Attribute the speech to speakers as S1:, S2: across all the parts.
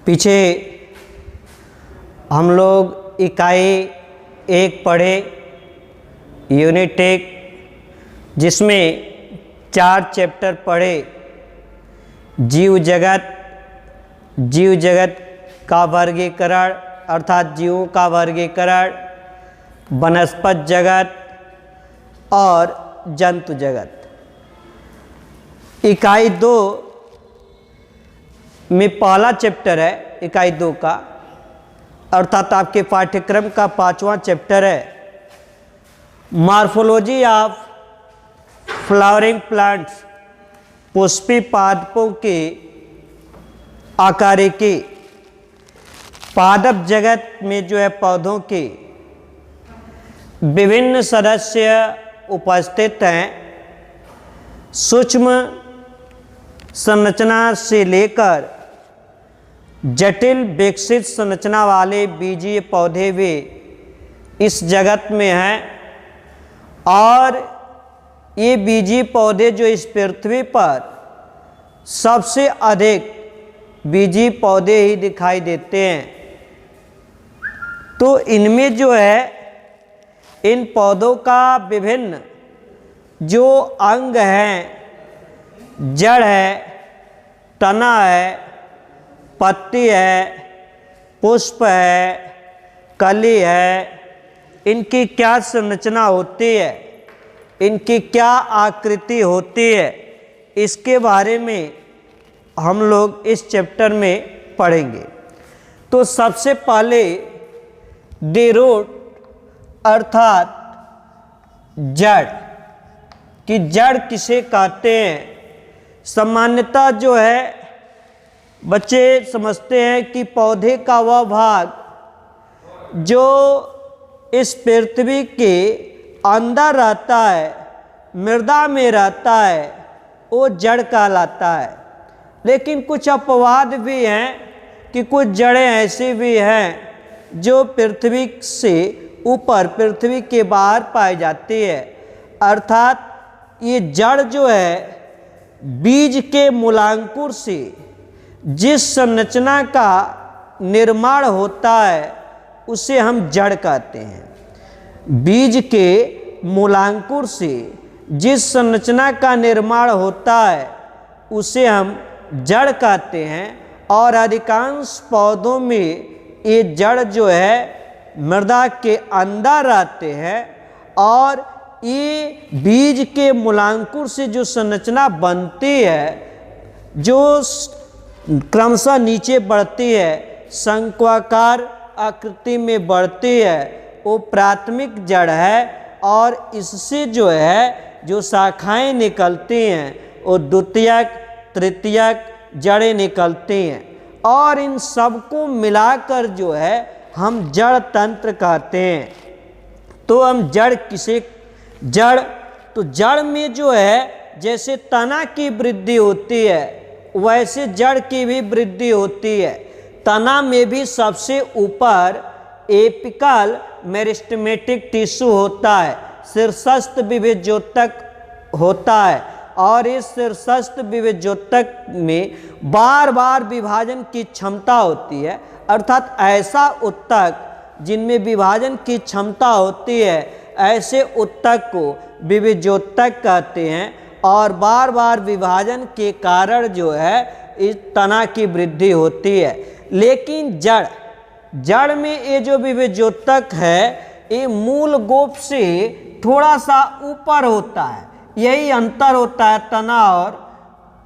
S1: पीछे हम लोग इकाई 1 पढ़े, यूनिट 1, जिसमें 4 चैप्टर पढ़े। जीव जगत का वर्गीकरण अर्थात जीवों का वर्गीकरण, वनस्पत जगत और जंतु जगत। इकाई 2 में पहला चैप्टर है इकाई 2 का, अर्थात आपके पाठ्यक्रम का 5वां चैप्टर है morphology of flowering plants, Pushpi पादपों की आकारिकी। पादप जगत में जो है पौधों के विभिन्न सदस्य उपस्थित हैं। सूक्ष्म संरचना से लेकर जटिल विकसित संरचना वाले बीजीय पौधे भी इस जगत में हैं, और ये बीजीय पौधे जो इस पृथ्वी पर सबसे अधिक बीजीय पौधे ही दिखाई देते हैं। तो इनमें जो है इन पौधों का विभिन्न जो अंग हैं, जड़ है, तना है, पत्ती है, पुष्प है, कली है, इनकी क्या संरचना होती है, इनकी क्या आकृति होती है, इसके बारे में हम लोग इस चैप्टर में पढ़ेंगे। तो सबसे पहले द रूट अर्थात जड़ कि जड़ किसे कहते हैं। सामान्यतः जो है बच्चे समझते हैं कि पौधे का वह भाग जो इस पृथ्वी के अंदर रहता है, मृदा में रहता है, वो जड़ कहलाता है। लेकिन कुछ अपवाद भी हैं कि कुछ जड़ें ऐसी भी हैं जो पृथ्वी से ऊपर, पृथ्वी के बाहर पाई जाती है। अर्थात ये जड़ जो है बीज के मूलांकुर से जिस संरचना का निर्माण होता है उसे हम जड़ कहते हैं। बीज के मूलांकुर से जिस संरचना का निर्माण होता है उसे हम जड़ कहते हैं। और अधिकांश पौधों में ये जड़ जो है मृदा के अंदर रहते हैं, और ये बीज के मूलांकुर से जो संरचना बनती है, जो क्रमशः नीचे बढ़ती है, शंक्वाकार आकृति में बढ़ती है, वो प्राथमिक जड़ है। और इससे जो है जो शाखाएं निकलती हैं वो द्वितीयक, तृतीयक जड़ें निकलती हैं, और इन सबको मिलाकर जो है हम जड़ तंत्र कहते हैं। तो हम जड़ किसे, जड़ तो जड़ में जो है जैसे तना की वृद्धि होती है वैसे जड़ की भी वृद्धि होती है। तना में भी सबसे ऊपर एपिकल मेरिस्टेमेटिक टिश्यू होता है, शीर्षस्थ विभेद्योतक होता है, और इस शीर्षस्थ विभेद्योतक में बार बार विभाजन की क्षमता होती है। अर्थात ऐसा उत्तक जिनमें विभाजन की क्षमता होती है, ऐसे उत्तक को विभेद्योतक कहते हैं। और बार बार विभाजन के कारण जो है इस तना की वृद्धि होती है। लेकिन जड़ में ये जो विभेद्योतक है ये मूल गोप से थोड़ा सा ऊपर होता है। यही अंतर होता है तना और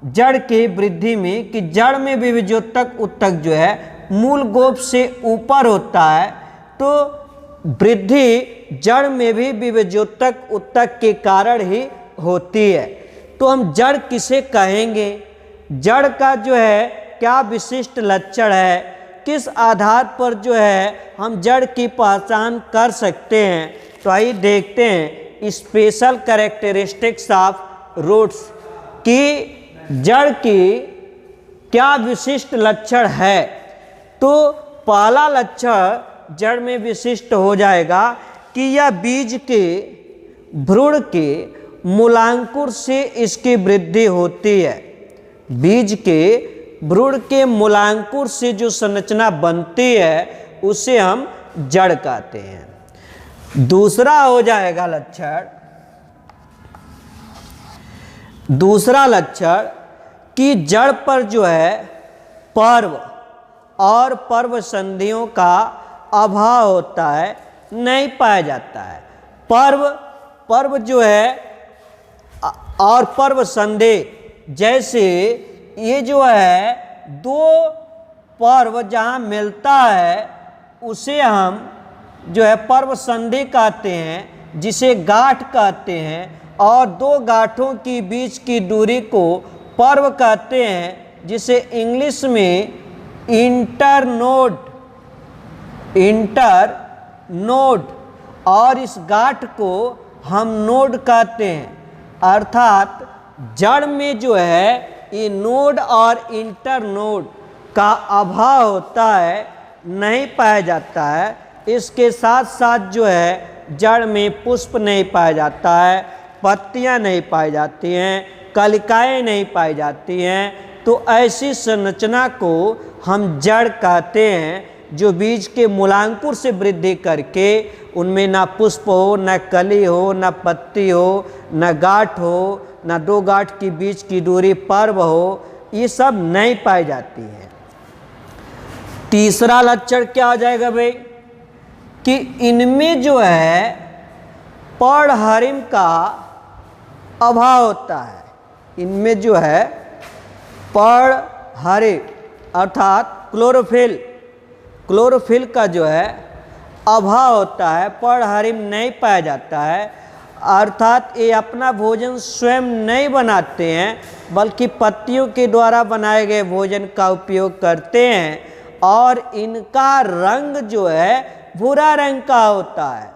S1: जड़ की वृद्धि में, कि जड़ में विभेद्योतक उत्तक जो है मूल गोप से ऊपर होता है, तो वृद्धि जड़ में भी विभेद्योतक उत्तक के कारण ही होती है। तो हम जड़ किसे कहेंगे, जड़ का जो है क्या विशिष्ट लक्षण है, किस आधार पर जो है हम जड़ की पहचान कर सकते हैं। तो आइए देखते हैं स्पेशल कैरेक्टरिस्टिक्स ऑफ रूट्स कि जड़ की क्या विशिष्ट लक्षण है। तो पहला लक्षण जड़ में विशिष्ट हो जाएगा कि यह बीज के भ्रूण के मूलांकुर से इसकी वृद्धि होती है। बीज के भ्रूण के मूलांकुर से जो संरचना बनती है उसे हम जड़ कहते हैं। दूसरा हो जाएगा लक्षण, दूसरा लक्षण कि जड़ पर जो है पर्व और पर्व संधियों का अभाव होता है, नहीं पाया जाता है। पर्व जो है और पर्व संधि, जैसे ये जो है दो पर्व जहाँ मिलता है उसे हम जो है पर्व संधि कहते हैं, जिसे गांठ कहते हैं, और दो गांठों की बीच की दूरी को पर्व कहते हैं, जिसे इंग्लिश में इंटरनोड और इस गांठ को हम नोड कहते हैं। अर्थात जड़ में जो है ये नोड और इंटरनोड का अभाव होता है, नहीं पाया जाता है। इसके साथ साथ जो है जड़ में पुष्प नहीं पाया जाता है, पत्तियां नहीं पाई जाती हैं, कलिकाएं नहीं पाई जाती हैं। तो ऐसी संरचना को हम जड़ कहते हैं, जो बीज के मूलांकुर से वृद्धि करके उनमें ना पुष्प हो, ना कली हो, ना पत्ती हो, ना गांठ हो, ना दो गांठ की बीच की दूरी पर्व हो, ये सब नहीं पाई जाती है। तीसरा लक्षण क्या हो जाएगा भाई कि इनमें जो है पर्णहरिम का अभाव होता है। इनमें जो है पर्णहरिम अर्थात क्लोरोफिल का जो है अभाव होता है, पर्णहरिम नहीं पाया जाता है। अर्थात ये अपना भोजन स्वयं नहीं बनाते हैं, बल्कि पत्तियों के द्वारा बनाए गए भोजन का उपयोग करते हैं, और इनका रंग जो है भूरा रंग का होता है।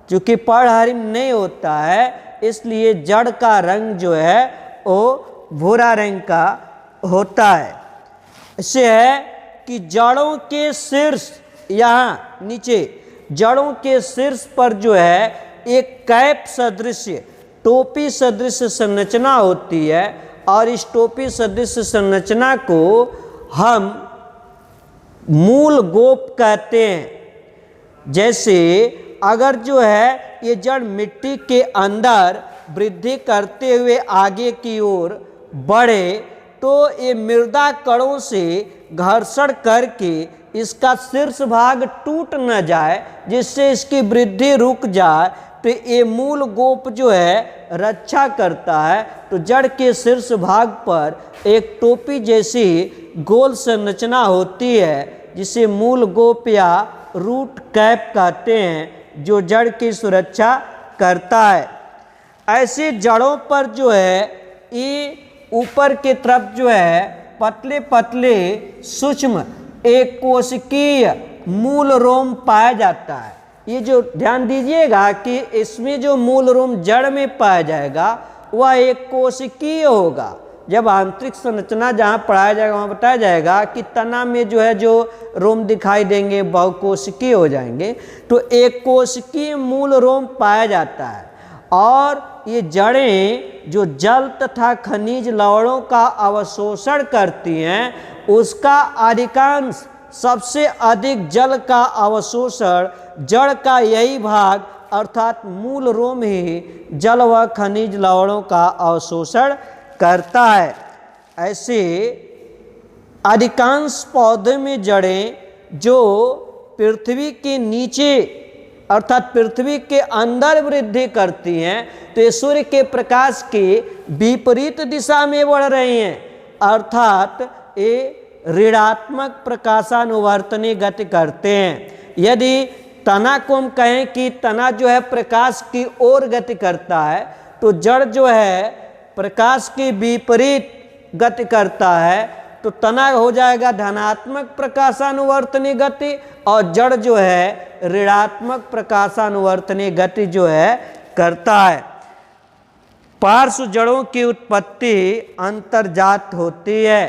S1: चूँकि पर्णहरिम नहीं होता है, इसलिए जड़ का रंग जो है वो भूरा रंग का होता है। इससे है कि जड़ों के शीर्ष, यहाँ नीचे जड़ों के शीर्ष पर जो है एक कैप सदृश, टोपी सदृश संरचना होती है, और इस टोपी सदृश संरचना को हम मूल गोप कहते हैं। जैसे अगर जो है ये जड़ मिट्टी के अंदर वृद्धि करते हुए आगे की ओर बढ़े, तो ये मृदा कणों से घर्षण करके इसका शीर्ष भाग टूट न जाए, जिससे इसकी वृद्धि रुक जाए, तो ये मूल गोप जो है रक्षा करता है। तो जड़ के शीर्ष भाग पर एक टोपी जैसी गोल संरचना होती है, जिसे मूल गोप या रूट कैप कहते हैं, जो जड़ की सुरक्षा करता है। ऐसी जड़ों पर जो है ये ऊपर की तरफ जो है पतले पतले सूक्ष्म एक कोशिकीय मूल रोम पाया जाता है। ये जो ध्यान दीजिएगा कि इसमें जो मूल रोम जड़ में पाया जाएगा वह एक कोशिकीय होगा। जब आंतरिक संरचना जहाँ पढ़ाया जाएगा वहाँ बताया जाएगा कि तना में जो है जो रोम दिखाई देंगे बहुकोशिकीय हो जाएंगे। तो एक कोशिकीय मूल रोम पाया जाता है, और ये जड़ें जो जल तथा खनिज लवणों का अवशोषण करती हैं, उसका अधिकांश सबसे अधिक जल का अवशोषण जड़ का यही भाग अर्थात मूल रोम ही जल व खनिज लवणों का अवशोषण करता है। ऐसे अधिकांश पौधे में जड़ें जो पृथ्वी के नीचे अर्थात पृथ्वी के अंदर वृद्धि करती हैं, तो ये सूर्य के प्रकाश के विपरीत दिशा में बढ़ रही हैं, अर्थात ये ऋणात्मक प्रकाशानुवर्तनी गति करते हैं। यदि तना को हम कहें कि तना जो है प्रकाश की ओर गति करता है, तो जड़ जो है प्रकाश के विपरीत गति करता है, तो तना हो जाएगा धनात्मक प्रकाशानुवर्तनी गति, और जड़ जो है ऋणात्मक प्रकाशानुवर्तनी गति जो है करता है। पार्श्व जड़ों की उत्पत्ति अंतर्जात होती है।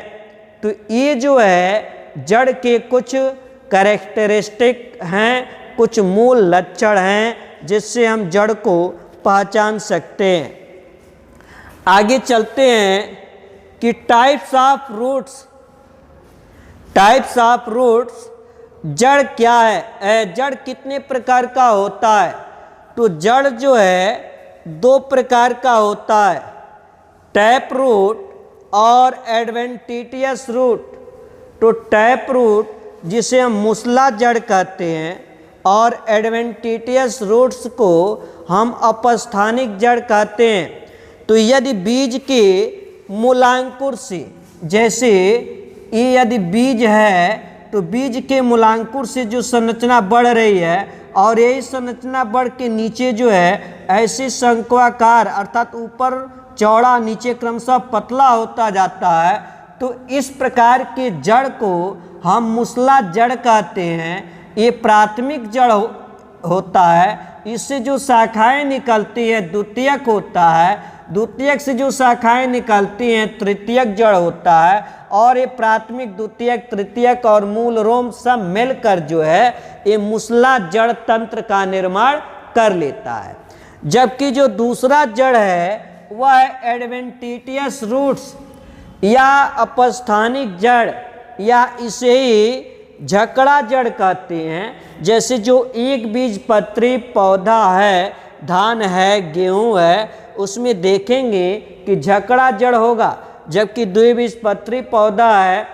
S1: तो ये जो है जड़ के कुछ कैरेक्टरिस्टिक हैं, कुछ मूल लक्षण हैं, जिससे हम जड़ को पहचान सकते हैं। आगे चलते हैं कि types of roots types of roots, जड़ क्या है, जड़ कितने प्रकार का होता है? तो जड़ जो है 2 प्रकार का होता है, टैप रूट और एडवेंटिटियस रूट। तो टैप रूट जिसे हम मूसला जड़ कहते हैं और एडवेंटिटियस रूट्स को हम अपस्थानिक जड़ कहते हैं। तो यदि बीज के मूलांकुर से, जैसे ये यदि बीज है तो बीज के मूलांकुर से जो संरचना बढ़ रही है और यही संरचना बढ़ के नीचे जो है ऐसे शंक्वाकार अर्थात ऊपर चौड़ा नीचे क्रमशः पतला होता जाता है, तो इस प्रकार के जड़ को हम मूसला जड़ कहते हैं। ये प्राथमिक जड़ होता है, इससे जो शाखाएं निकलती है द्वितीयक होता है, द्वितीयक से जो शाखाएं निकलती हैं तृतीयक जड़ होता है, और ये प्राथमिक द्वितीयक तृतीयक और मूल रोम सब मिलकर जो है ये मूसला जड़ तंत्र का निर्माण कर लेता है। जबकि जो दूसरा जड़ है वह है एडवेंटिटियस रूट्स या अपस्थानिक जड़, या इसे ही झकड़ा जड़ कहते हैं। जैसे जो एक बीजपत्री पौधा है, धान है, गेहूं है, उसमें देखेंगे कि झकड़ा जड़ होगा। जबकि द्विबीजपत्री पौधा है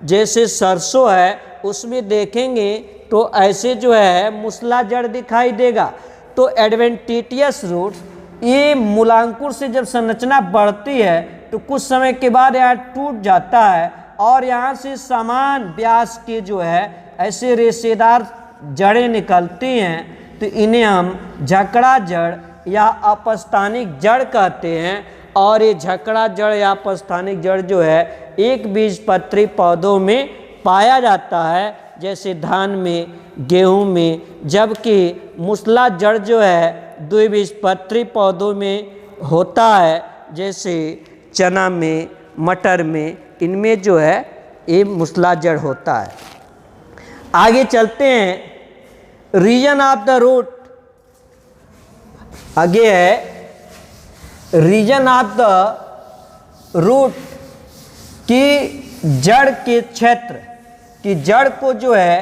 S1: जैसे सरसों है, उसमें देखेंगे तो ऐसे जो है मूसला जड़ दिखाई देगा। तो एडवेंटिटियस रूट्स ये मूलांकुर से जब संरचना बढ़ती है तो कुछ समय के बाद यह टूट जाता है और यहाँ से समान व्यास के जो है ऐसे रेशेदार जड़ें निकलती हैं, तो इन्हें हम झकड़ा जड़ या अपस्थानिक जड़ कहते हैं। और ये झकड़ा जड़ या अपस्थानिक जड़ जो है एक बीजपत्री पौधों में पाया जाता है, जैसे धान में, गेहूं में, जबकि मूसला जड़ जो है द्विबीजपत्री पौधों में होता है, जैसे चना में, मटर में, इनमें जो है ये मूसला जड़ होता है। आगे चलते हैं, रीजन ऑफ द रूट। आगे है रीजन ऑफ द रूट की जड़ के क्षेत्र, कि जड़ को जो है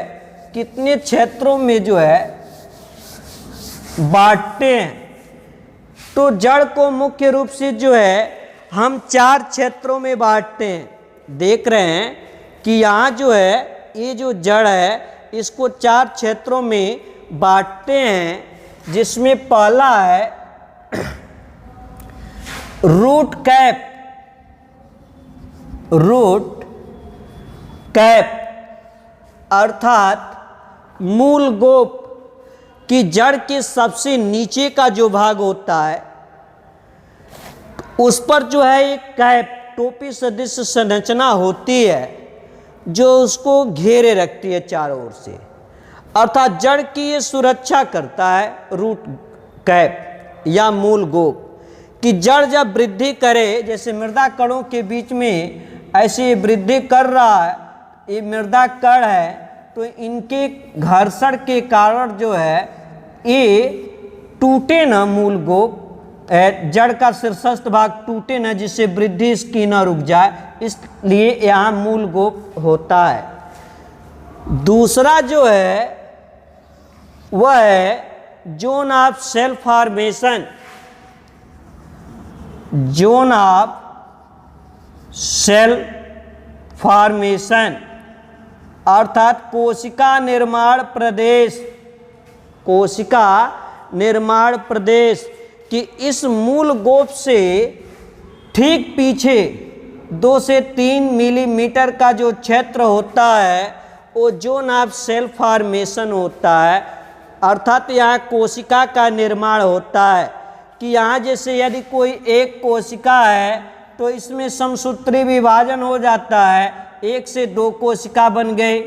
S1: कितने क्षेत्रों में जो है बांटते हैं। तो जड़ को मुख्य रूप से जो है हम 4 क्षेत्रों में बांटते हैं। देख रहे हैं कि यहाँ जो है ये जो जड़ है इसको 4 क्षेत्रों में बांटते हैं, जिसमें पहला है रूट कैप। रूट कैप अर्थात मूल गोप की जड़ के सबसे नीचे का जो भाग होता है उस पर जो है एक कैप टोपी सदृश संरचना होती है जो उसको घेरे रखती है चारों ओर से, अर्थात जड़ की ये सुरक्षा करता है रूट कैप या मूल गोप। कि जड़ जब वृद्धि करे, जैसे मृदा कणों के बीच में ऐसे वृद्धि कर रहा है, ये मृदा कण है, तो इनके घर्षण के कारण जो है ये टूटे न मूल गोप, जड़ का शीर्षस्थ भाग टूटे न, जिससे वृद्धि इसकी न रुक जाए, इसलिए यहाँ मूल गोप होता है। दूसरा जो है वह है zone of cell formation. Zone of cell formation अर्थात कोशिका निर्माण प्रदेश। कोशिका निर्माण प्रदेश कि इस मूल गोप से ठीक पीछे 2 से 3 मिलीमीटर का जो क्षेत्र होता है वो जोन ऑफ सेल फॉर्मेशन होता है, अर्थात यहाँ कोशिका का निर्माण होता है। कि यहाँ जैसे यदि कोई एक कोशिका है तो इसमें समसूत्री विभाजन हो जाता है, 1 से 2 कोशिका बन गई,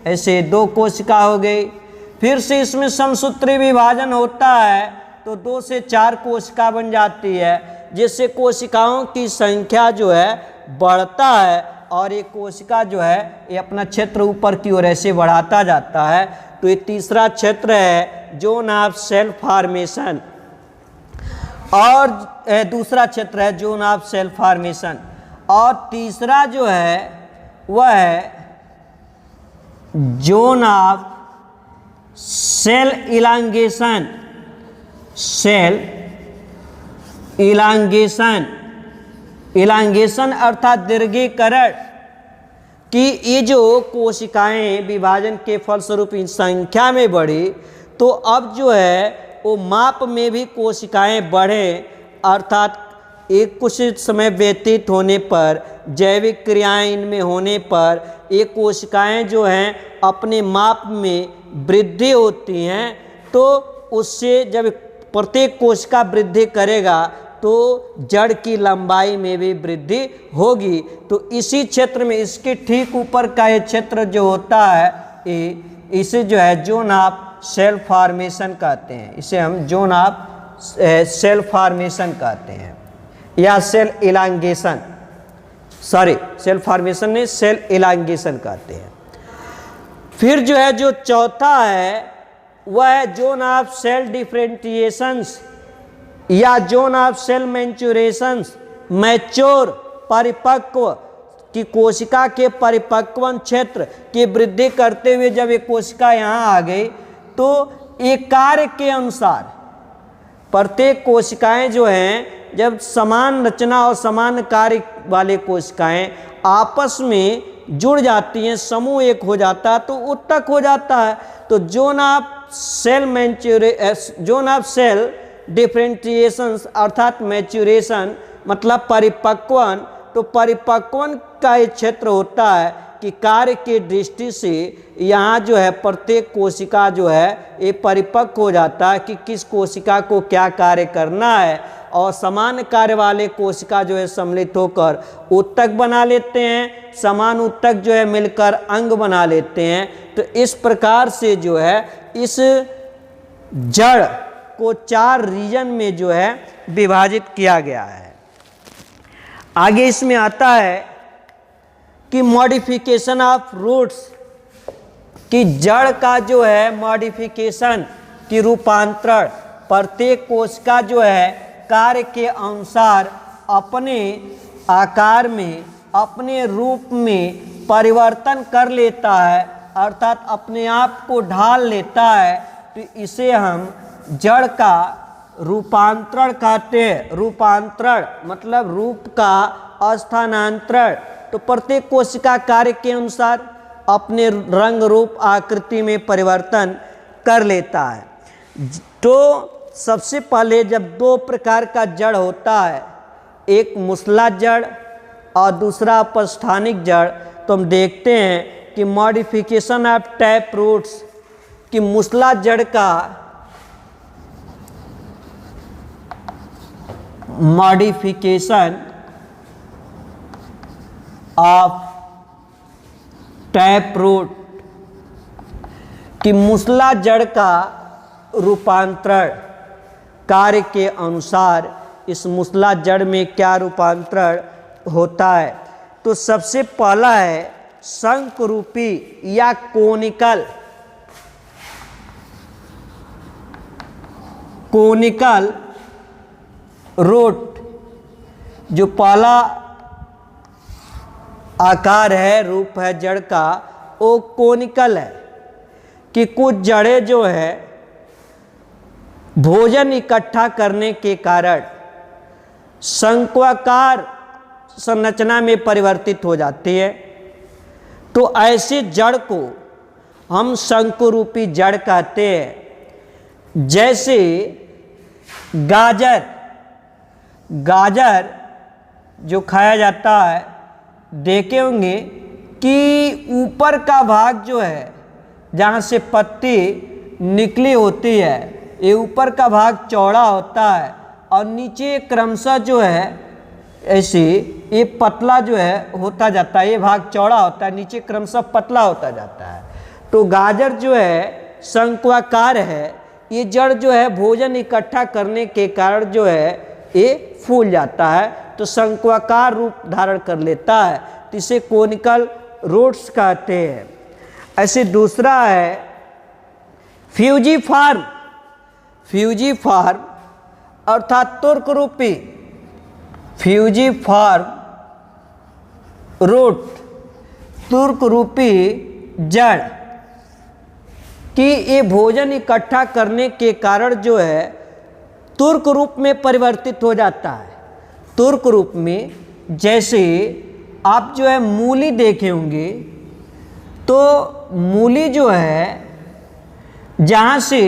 S1: ऐसे 2 कोशिका हो गई, फिर से इसमें समसूत्री विभाजन होता है तो 2 से 4 कोशिका बन जाती है, जिससे कोशिकाओं की संख्या जो है बढ़ता है और ये कोशिका जो है ये अपना क्षेत्र ऊपर की ओर ऐसे बढ़ाता जाता है। तो ये तीसरा क्षेत्र है जोन ऑफ सेल फॉर्मेशन, और दूसरा क्षेत्र है जोन ऑफ सेल फॉर्मेशन। और तीसरा जो है वह है zone of cell elongation, cell elongation, elongation अर्थात दीर्घीकरण, कि ये जो कोशिकाएं विभाजन के फलस्वरूप इन संख्या में बढ़ी, तो अब जो है वो माप में भी कोशिकाएं बढ़े, अर्थात एक कुछ समय व्यतीत होने पर, जैविक क्रियाएं इनमें होने पर ये कोशिकाएं जो हैं अपने माप में वृद्धि होती हैं। तो उससे जब प्रत्येक कोशिका वृद्धि करेगा तो जड़ की लंबाई में भी वृद्धि होगी। तो इसी क्षेत्र में, इसके ठीक ऊपर का ये क्षेत्र जो होता है, इसे जो है जोन ऑफ सेल फॉर्मेशन कहते हैं। इसे हम जोन ऑफ सेल फॉर्मेशन कहते हैं, या cell elongation, sorry cell formation नहीं, सेल इलांगेशन कहते हैं। फिर जो है जो चौथा है वह है जोन ऑफ सेल डिफरेंटिएशंस, या जोन ऑफ सेल मैच्योरेशंस, मैच्योर परिपक्व, कि कोशिका के परिपक्वन क्षेत्र की वृद्धि करते हुए जब एक कोशिका यहाँ आ गई तो एक कार्य के अनुसार प्रत्येक कोशिकाएं जो हैं, जब समान रचना और समान कार्य वाले कोशिकाएं आपस में जुड़ जाती हैं, समूह एक हो जाता है तो उत्तक हो जाता है। तो जोन ऑफ सेल डिफरेंटिएशंस अर्थात मैच्योरेशन मतलब परिपक्वन, तो परिपक्वन का ये क्षेत्र होता है कि कार्य की दृष्टि से यहाँ जो है प्रत्येक कोशिका जो है ये परिपक्व हो जाता है कि किस कोशिका को क्या कार्य करना है, और समान कार्य वाले कोशिका जो है सम्मिलित होकर उत्तक बना लेते हैं, समान उत्तक जो है मिलकर अंग बना लेते हैं। तो इस प्रकार से जो है इस जड़ को 4 रीजन में जो है विभाजित किया गया है। आगे इसमें आता है कि मॉडिफिकेशन ऑफ रूट्स, कि जड़ का जो है मॉडिफिकेशन की रूपांतरण, प्रत्येक कोशिका जो है कार्य के अनुसार अपने आकार में, अपने रूप में परिवर्तन कर लेता है, अर्थात अपने आप को ढाल लेता है। तो इसे हम जड़ का रूपांतरण कहते हैं। रूपांतरण मतलब रूप का स्थानांतरण। तो प्रत्येक कोशिका कार्य के अनुसार अपने रंग रूप आकृति में परिवर्तन कर लेता है। तो सबसे पहले जब 2 प्रकार का जड़ होता है, एक मूसला जड़ और दूसरा अपस्थानिक जड़, तो हम देखते हैं कि मॉडिफिकेशन ऑफ टैप रूट्स, कि मूसला जड़ का मॉडिफिकेशन ऑफ टैप रूट, कि मूसला जड़ का रूपांतरण कार्य के अनुसार इस मूसला जड़ में क्या रूपांतरण होता है। तो सबसे पहला है शंकुरूपी या कोनिकल, कोनिकल रूट। जो पहला आकार है, रूप है जड़ का, वो कोनिकल है, कि कुछ जड़ें जो है भोजन इकट्ठा करने के कारण शंक्वाकार संरचना में परिवर्तित हो जाती है। तो ऐसे जड़ को हम शंकुरूपी जड़ कहते हैं। जैसे गाजर, गाजर जो खाया जाता है, देखे होंगे कि ऊपर का भाग जो है जहाँ से पत्ती निकली होती है, ये ऊपर का भाग चौड़ा होता है और नीचे क्रमशः जो है ऐसे ये पतला जो है होता जाता है। ये भाग चौड़ा होता है, नीचे क्रमशः पतला होता जाता है। तो गाजर जो है शंक्वाकार है। ये जड़ जो है भोजन इकट्ठा करने के कारण जो है ये फूल जाता है, तो शंक्वाकार रूप धारण कर लेता है। तो इसे कोनिकल रूट्स कहते हैं। ऐसे दूसरा है फ्यूजीफॉर्म, फ्यूजीफॉर्म अर्थात तुर्क रूपी, फ्यूजीफॉर्म रूट तुर्क रूपी जड़। कि ये भोजन इकट्ठा करने के कारण जो है तुर्क रूप में परिवर्तित हो जाता है। तुर्क रूप में जैसे आप जो है मूली देखे होंगे, तो मूली जो है जहाँ से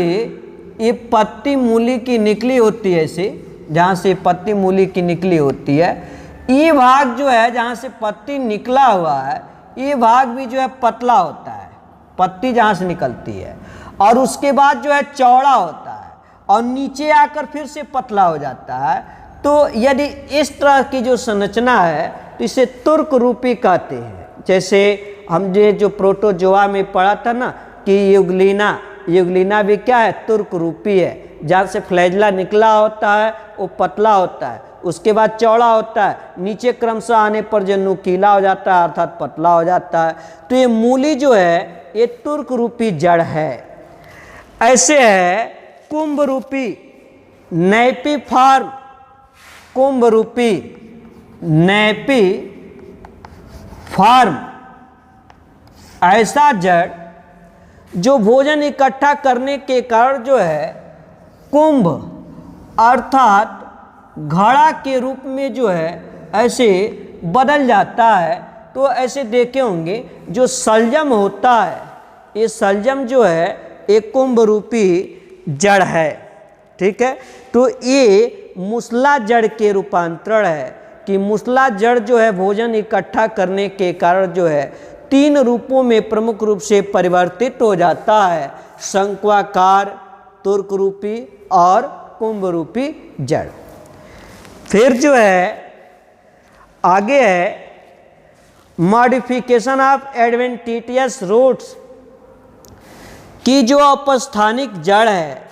S1: ये पत्ती मूली की निकली होती है, ऐसे जहाँ से पत्ती मूली की निकली होती है, ये भाग जो है जहाँ से पत्ती निकला हुआ है, ये भाग भी जो है पतला होता है, पत्ती जहाँ से निकलती है, और उसके बाद जो है चौड़ा होता है और नीचे आकर फिर से पतला हो जाता है। तो यदि इस तरह की जो संरचना है तो इसे तुर्क रूपी कहते हैं। जैसे हमने जो प्रोटोजोआ में पढ़ा था ना कि युगलिना भी क्या है, तुर्क रूपी है। जहाँ से फ्लैजला निकला होता है वो पतला होता है, उसके बाद चौड़ा होता है, नीचे क्रमशः आने पर जो नुकीला हो जाता है अर्थात पतला हो जाता है। तो ये मूली जो है ये तुर्क रूपी जड़ है। ऐसे है कुंभ रूपी नैपी फार्म, कुंभ रूपी नैपी फार्म ऐसा जड़ जो भोजन इकट्ठा करने के कारण जो है कुंभ अर्थात घड़ा के रूप में जो है ऐसे बदल जाता है। तो ऐसे देखे होंगे जो सलजम होता है, ये सलजम जो है एक कुंभ रूपी जड़ है। ठीक है, तो ये मूसला जड़ के रूपांतरण है कि मूसला जड़ जो है भोजन इकट्ठा करने के कारण जो है 3 रूपों में प्रमुख रूप से परिवर्तित हो जाता है, शंक्वाकार, तुर्क रूपी और कुंभ रूपी जड़। फिर जो है आगे है मॉडिफिकेशन ऑफ एडवेंटिटियस रूट्स की जो अपस्थानिक जड़ है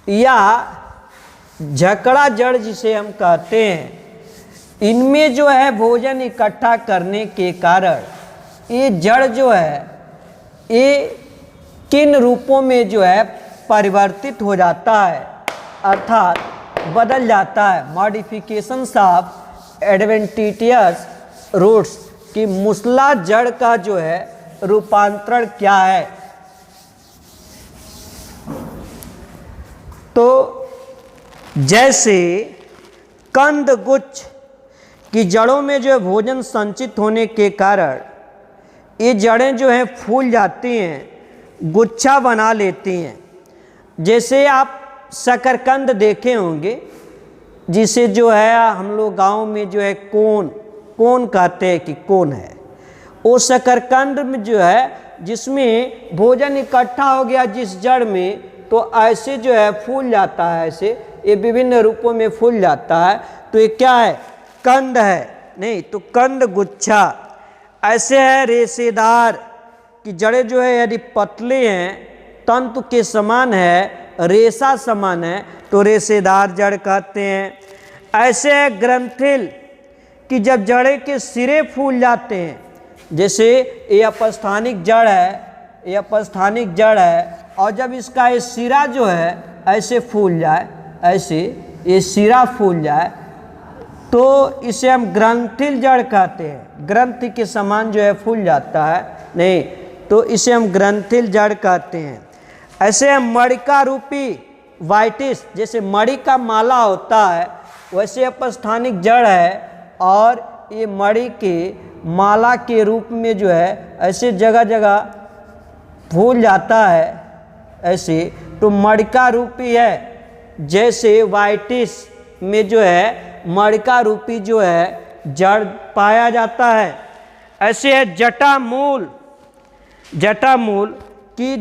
S1: या झकड़ा जड़ जिसे हम कहते हैं, इनमें जो है भोजन इकट्ठा करने के कारण ये जड़ जो है ये किन रूपों में जो है परिवर्तित हो जाता है अर्थात बदल जाता है। मॉडिफिकेशंस ऑफ एडवेंटिटियस रूट्स की मूसला जड़ का जो है रूपांतरण क्या है। तो जैसे कंद गुच्छ की जड़ों में जो है भोजन संचित होने के कारण ये जड़ें जो हैं फूल जाती हैं, गुच्छा बना लेती हैं। जैसे आप शकरकंद देखे होंगे जिसे जो है हम लोग गांव में जो है कोन कहते हैं कि कोन है, वो शकरकंद में जो है जिसमें भोजन इकट्ठा हो गया जिस जड़ में, तो ऐसे जो है फूल जाता है, ऐसे ये विभिन्न रूपों में फूल जाता है। तो ये क्या है, कंद है, नहीं तो कंद गुच्छा। ऐसे है रेशेदार की जड़ें जो है यदि पतले हैं, तंतु के समान है, रेशा समान है, तो रेशेदार जड़ कहते हैं। ऐसे है ग्रंथिल कि जब जड़ें के सिरे फूल जाते हैं, जैसे ये अपस्थानिक जड़ है, ये अपस्थानिक जड़ है, और जब इसका ये सिरा जो है ऐसे फूल जाए, ऐसे ये सिरा फूल जाए, तो इसे हम ग्रंथिल जड़ कहते हैं। ग्रंथि के समान जो है फूल जाता है, नहीं तो इसे हम ग्रंथिल जड़ कहते हैं। ऐसे मणिका रूपी वाइटिस, जैसे मणि का माला होता है वैसे अपस्थानिक जड़ है, और ये मणि के माला के रूप में जो है ऐसे जगह जगह फूल जाता है ऐसे, तो मणिका रूपी है। जैसे वाइटिस में जो है मणिका रूपी जो है जड़ पाया जाता है। ऐसे है जटामूल, जटामूल